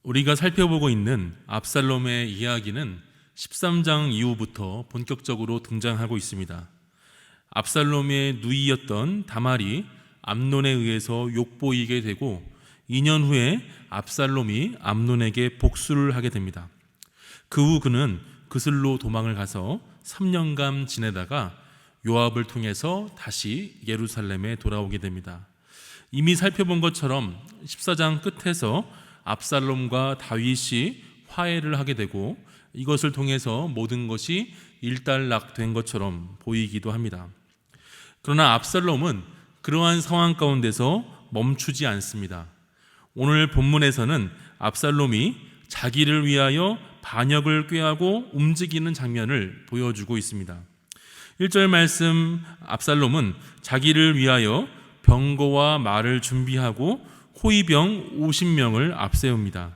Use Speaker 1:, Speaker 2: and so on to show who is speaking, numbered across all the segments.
Speaker 1: 우리가 살펴보고 있는 압살롬의 이야기는 13장 이후부터 본격적으로 등장하고 있습니다. 압살롬의 누이였던 다말이 암논에 의해서 욕보이게 되고 2년 후에 압살롬이 암논에게 복수를 하게 됩니다. 그 후 그는 그슬로 도망을 가서 3년간 지내다가 요압을 통해서 다시 예루살렘에 돌아오게 됩니다. 이미 살펴본 것처럼 14장 끝에서 압살롬과 다윗이 화해를 하게 되고 이것을 통해서 모든 것이 일단락된 것처럼 보이기도 합니다. 그러나 압살롬은 그러한 상황 가운데서 멈추지 않습니다. 오늘 본문에서는 압살롬이 자기를 위하여 반역을 꾀하고 움직이는 장면을 보여주고 있습니다. 1절 말씀, 압살롬은 자기를 위하여 병거와 말을 준비하고 호위병 50명을 앞세웁니다.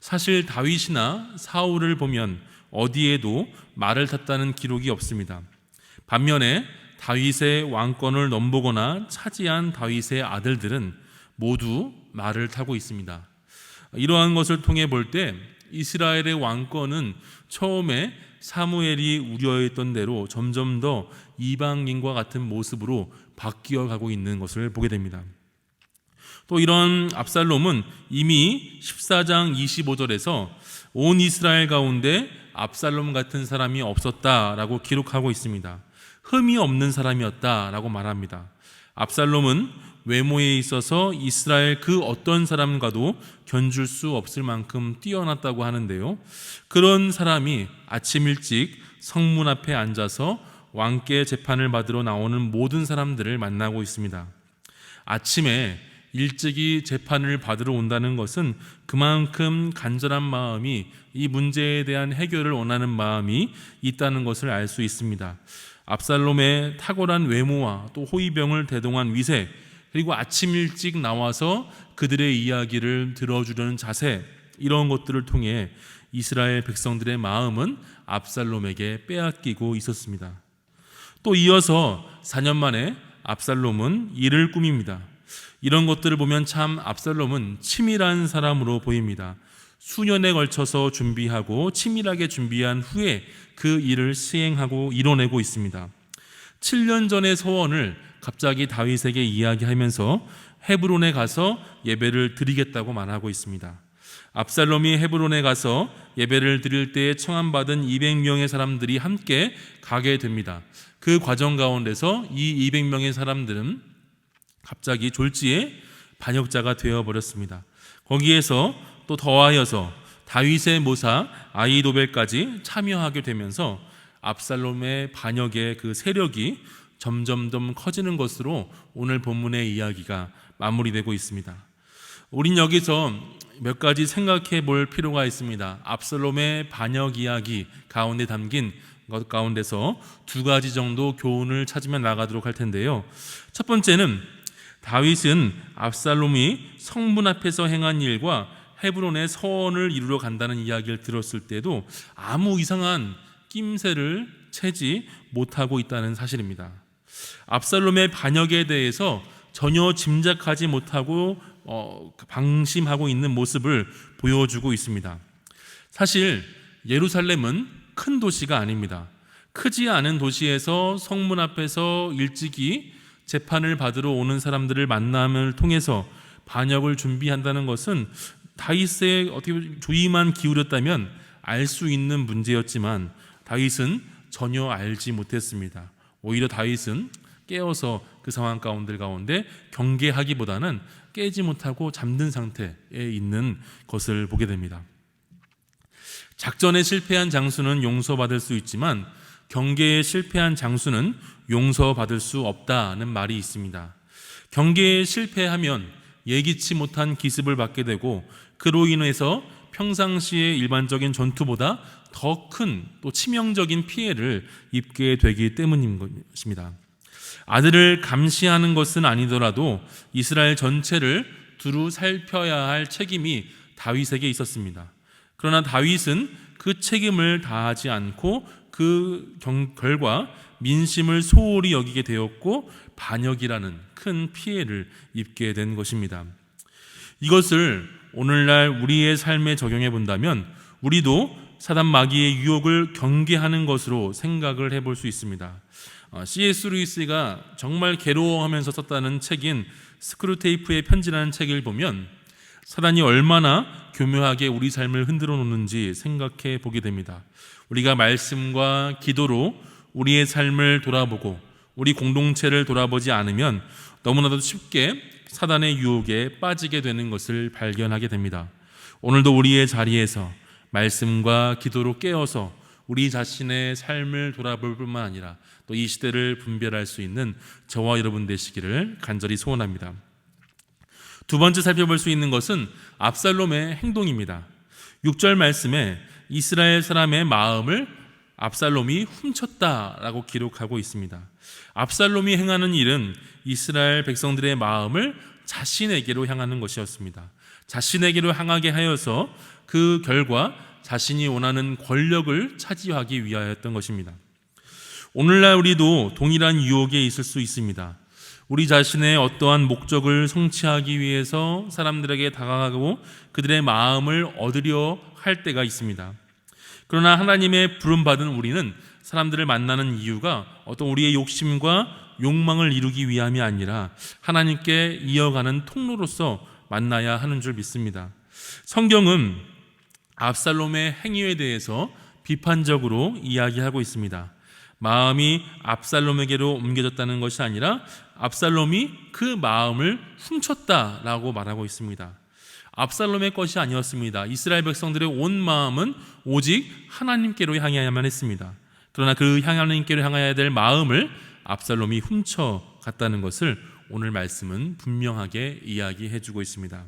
Speaker 1: 사실 다윗이나 사울을 보면 어디에도 말을 탔다는 기록이 없습니다. 반면에 다윗의 왕권을 넘보거나 차지한 다윗의 아들들은 모두 말을 타고 있습니다. 이러한 것을 통해 볼 때 이스라엘의 왕권은 처음에 사무엘이 우려했던 대로 점점 더 이방인과 같은 모습으로 바뀌어 가고 있는 것을 보게 됩니다. 또 이런 압살롬은 이미 14장 25절에서 온 이스라엘 가운데 압살롬 같은 사람이 없었다라고 기록하고 있습니다. 흠이 없는 사람이었다라고 말합니다. 압살롬은 외모에 있어서 이스라엘 그 어떤 사람과도 견줄 수 없을 만큼 뛰어났다고 하는데요. 그런 사람이 아침 일찍 성문 앞에 앉아서 왕께 재판을 받으러 나오는 모든 사람들을 만나고 있습니다. 아침에 일찍이 재판을 받으러 온다는 것은 그만큼 간절한 마음이, 이 문제에 대한 해결을 원하는 마음이 있다는 것을 알 수 있습니다. 압살롬의 탁월한 외모와 또 호위병을 대동한 위세, 그리고 아침 일찍 나와서 그들의 이야기를 들어주려는 자세, 이런 것들을 통해 이스라엘 백성들의 마음은 압살롬에게 빼앗기고 있었습니다. 또 이어서 4년 만에 압살롬은 일을 꾸밉니다. 이런 것들을 보면 참 압살롬은 치밀한 사람으로 보입니다. 수년에 걸쳐서 준비하고 치밀하게 준비한 후에 그 일을 시행하고 이뤄내고 있습니다. 7년 전의 소원을 갑자기 다윗에게 이야기하면서 헤브론에 가서 예배를 드리겠다고 말하고 있습니다. 압살롬이 헤브론에 가서 예배를 드릴 때에 청함받은 200명의 사람들이 함께 가게 됩니다. 그 과정 가운데서 이 200명의 사람들은 갑자기 졸지에 반역자가 되어버렸습니다. 거기에서 또 더하여서 다윗의 모사 아히도벨까지 참여하게 되면서 압살롬의 반역의 그 세력이 점점 더 커지는 것으로 오늘 본문의 이야기가 마무리되고 있습니다. 우린 여기서 몇 가지 생각해 볼 필요가 있습니다. 압살롬의 반역 이야기 가운데 담긴 것 가운데서 두 가지 정도 교훈을 찾으며 나가도록 할 텐데요. 첫 번째는 다윗은 압살롬이 성문 앞에서 행한 일과 헤브론의 서원을 이루러 간다는 이야기를 들었을 때도 아무 이상한 낌새를 채지 못하고 있다는 사실입니다. 압살롬의 반역에 대해서 전혀 짐작하지 못하고 방심하고 있는 모습을 보여주고 있습니다. 사실 예루살렘은 큰 도시가 아닙니다. 크지 않은 도시에서 성문 앞에서 일찍이 재판을 받으러 오는 사람들을 만남을 통해서 반역을 준비한다는 것은 다윗의 어떻게 주의만 기울였다면 알 수 있는 문제였지만 다윗은 전혀 알지 못했습니다. 오히려 다윗은 깨어서 그 상황 가운데 경계하기보다는 깨지 못하고 잠든 상태에 있는 것을 보게 됩니다. 작전에 실패한 장수는 용서받을 수 있지만 경계에 실패한 장수는 용서받을 수 없다는 말이 있습니다. 경계에 실패하면 예기치 못한 기습을 받게 되고 그로 인해서 평상시의 일반적인 전투보다 더 큰 또 치명적인 피해를 입게 되기 때문인 것입니다. 아들을 감시하는 것은 아니더라도 이스라엘 전체를 두루 살펴야 할 책임이 다윗에게 있었습니다. 그러나 다윗은 그 책임을 다하지 않고 그 결과 민심을 소홀히 여기게 되었고 반역이라는 큰 피해를 입게 된 것입니다. 이것을 오늘날 우리의 삶에 적용해 본다면 우리도 사단 마귀의 유혹을 경계하는 것으로 생각을 해볼 수 있습니다. C.S. 루이스가 정말 괴로워하면서 썼다는 책인 스크루테이프의 편지라는 책을 보면 사단이 얼마나 교묘하게 우리 삶을 흔들어 놓는지 생각해 보게 됩니다. 우리가 말씀과 기도로 우리의 삶을 돌아보고 우리 공동체를 돌아보지 않으면 너무나도 쉽게 사단의 유혹에 빠지게 되는 것을 발견하게 됩니다. 오늘도 우리의 자리에서 말씀과 기도로 깨어서 우리 자신의 삶을 돌아볼 뿐만 아니라 또 이 시대를 분별할 수 있는 저와 여러분 되시기를 간절히 소원합니다. 두 번째 살펴볼 수 있는 것은 압살롬의 행동입니다. 6절 말씀에 이스라엘 사람의 마음을 압살롬이 훔쳤다라고 기록하고 있습니다. 압살롬이 행하는 일은 이스라엘 백성들의 마음을 자신에게로 향하는 것이었습니다. 자신에게로 향하게 하여서 그 결과 자신이 원하는 권력을 차지하기 위하였던 것입니다. 오늘날 우리도 동일한 유혹에 있을 수 있습니다. 우리 자신의 어떠한 목적을 성취하기 위해서 사람들에게 다가가고 그들의 마음을 얻으려 할 때가 있습니다. 그러나 하나님의 부름받은 우리는 사람들을 만나는 이유가 어떤 우리의 욕심과 욕망을 이루기 위함이 아니라 하나님께 이어가는 통로로서 만나야 하는 줄 믿습니다. 성경은 압살롬의 행위에 대해서 비판적으로 이야기하고 있습니다. 마음이 압살롬에게로 옮겨졌다는 것이 아니라 압살롬이 그 마음을 훔쳤다라고 말하고 있습니다. 압살롬의 것이 아니었습니다. 이스라엘 백성들의 온 마음은 오직 하나님께로 향해야만 했습니다. 그러나 그 하나님께로 향해야 될 마음을 압살롬이 훔쳐갔다는 것을 오늘 말씀은 분명하게 이야기해 주고 있습니다.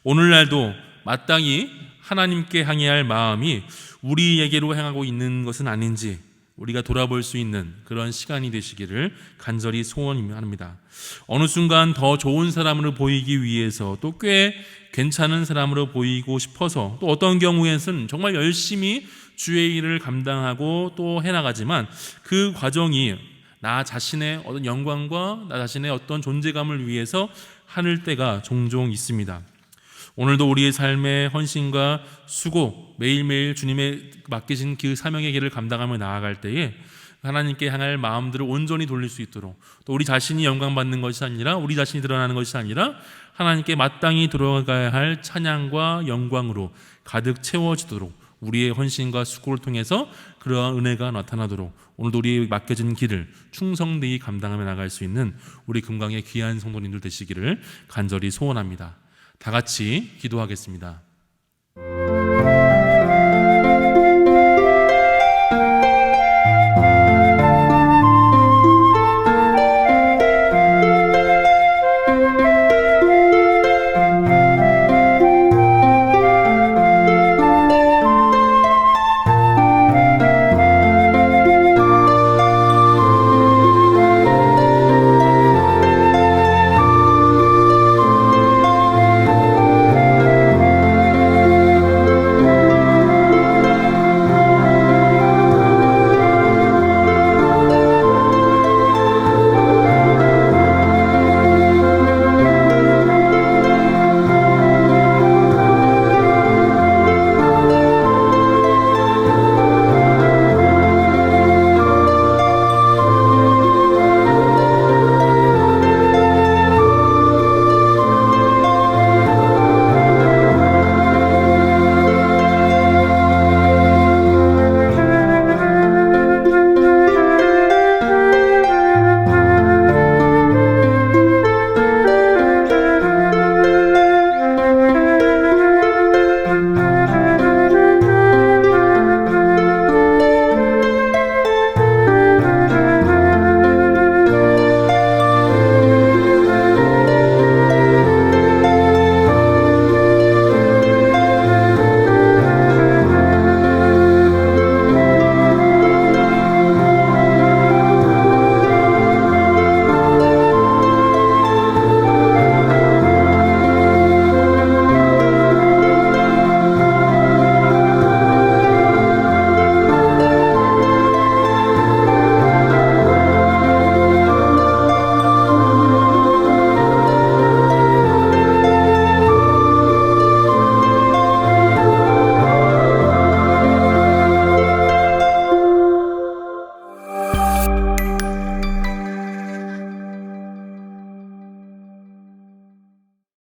Speaker 1: 오늘날도 마땅히 하나님께 향해야 할 마음이 우리에게로 향하고 있는 것은 아닌지 우리가 돌아볼 수 있는 그런 시간이 되시기를 간절히 소원합니다. 어느 순간 더 좋은 사람으로 보이기 위해서 또 꽤 괜찮은 사람으로 보이고 싶어서 또 어떤 경우에는 정말 열심히 주의 일을 감당하고 또 해나가지만 그 과정이 나 자신의 어떤 영광과 나 자신의 어떤 존재감을 위해서 하는 때가 종종 있습니다. 오늘도 우리의 삶의 헌신과 수고, 매일매일 주님의 맡기신 그 사명의 길을 감당하며 나아갈 때에 하나님께 향할 마음들을 온전히 돌릴 수 있도록 또 우리 자신이 영광받는 것이 아니라 우리 자신이 드러나는 것이 아니라 하나님께 마땅히 들어가야 할 찬양과 영광으로 가득 채워지도록 우리의 헌신과 수고를 통해서 그러한 은혜가 나타나도록 오늘도 우리의 맡겨진 길을 충성되이 감당하며 나갈 수 있는 우리 금강의 귀한 성도님들 되시기를 간절히 소원합니다. 다 같이 기도하겠습니다.